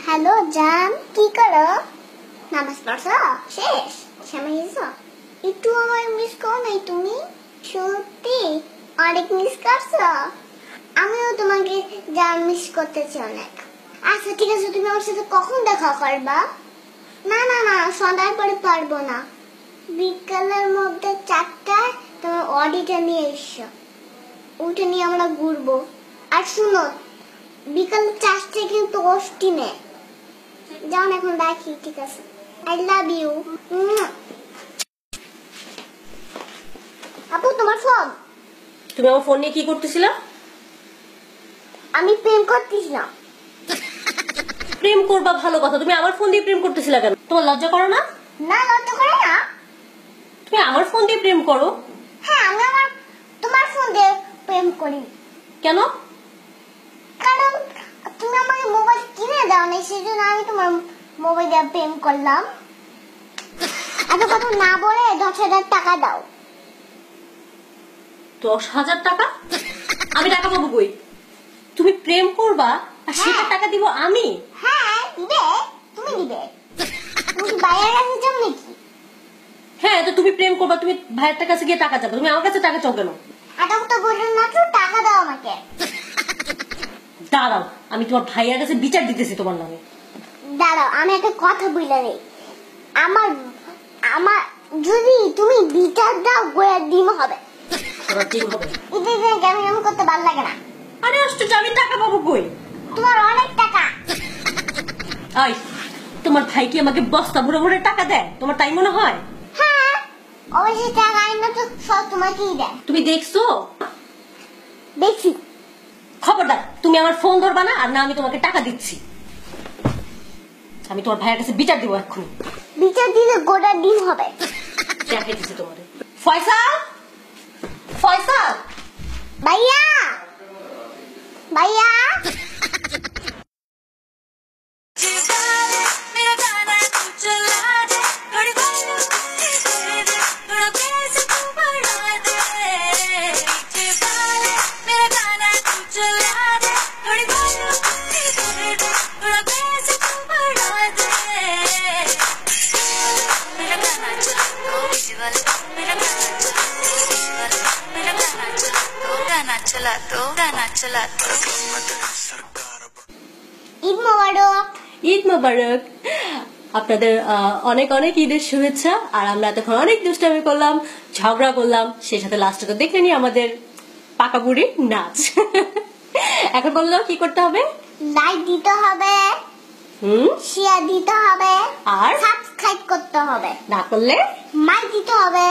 Hello জান, কি করো? নামাজ পড়ছো? শেষ সময় এসো। একটু আমার মিস করো নাই তুমি? সত্যি অনেক মিস করছো। আমিও তোমাকে জান মিস করতেছি অনেক। আচ্ছা ঠিক আছে, তুমি আমার সাথে কখন দেখা করবা? না না না, সন্ধ্যার পরে পারবো না। বিকালের মধ্যে 4টায় তোমার অডিটা নিয়ে এসো। ওটা নিয়ে আমরা ঘুরবো। আর শুনো, বিকাল 4টায় কিন্তু অষ্টি নেই। যাও এখন রাখি, ঠিক আছে? I love you. আপু তোমার ফোন। তুমি আমার ফোন নিয়ে কি করতেছিলা? আমি প্রেম করতেছিলাম। প্রেম করবা ভালো কথা, তুমি আমার ফোন দিয়ে প্রেম করতেছিলা কেন? তোমার লজ্জা করো না? না, লজ্জা করে না। তুমি আমার ফোন দিয়ে প্রেম করো? হ্যাঁ, আমি তোমার ফোন দিয়ে প্রেম করি। কেন? কারণ তুমি আমাকে মোবাইল কিনে দাও না, সেজন্য আমি তোমার মোবাইল দিয়ে প্রেম করলাম। এত কথা না বলে 10,000 টাকা দাও। 10,000 টাকা? আমি টাকা পাবো কই? তুমি প্রেম করবা আর সেটা টাকা দিব আমি? হ্যাঁ দিবে, তুমি দিবে। তুমি বাইরে কাছে যাও নাকি? হ্যাঁ, তো তুমি প্রেম করবা, তুমি ভাইয়ের কাছে গিয়ে টাকা চাবা, তুমি আমার কাছে টাকা চাও কেন? এটা তো বললেন না, তো টাকা দাও আমাকে। দাঁড়াও, আমি তোমার ভাইয়ের কাছে বিচার দিতেছি তোমার নামে। দাঁড়াও, আমি একটা কথা বলে নেই। আমার আমার যদি তুমি বিচার দাও, গোয়া ডিম হবে। তোমার ডিম হবে? এটা কেমন কেমন করতে ভালো লাগে না। আরে আশ্চর্য, আমি টাকা পাবো কই? তোমার অনেক টাকা। আই, তোমার ভাই কি আমাকে বস্তা ভরে ভরে টাকা দেয়? তোমার তাই মনে হয়? হ্যাঁ, অবশ্যই টাকা আইনা তো সব তোমাকেই দেয়। তুমি দেখছো? দেখছি। খবরদার, তুমি আমার ফোন ধরবা না, আর না আমি তোমাকে টাকা দিচ্ছি। আমি তোমার ভাইয়ের কাছে বিচার দিব এক্ষুনি। বিচার দিলে গোটা ডিম হবে। দেখাই দিচ্ছি তোমার। ফয়সাল, ফয়সাল, ভাইয়া, ভাইয়া। ঈদ মোবারক। ঈদ মোবারক। আপনাদের অনেক অনেক ঈদের শুভেচ্ছা। আর আমরা এতক্ষণ অনেক দুষ্টামি করলাম, ঝগড়া করলাম, সেই সাথে লাস্টে তো দেখলেনি আমাদের পাকা বুড়ি নাচ। এখন বললো কি করতে হবে? লাইক দিতে হবে, শেয়ার দিতে হবে, আর সাবস্ক্রাইব করতে হবে। না করলে মাই দিতে হবে।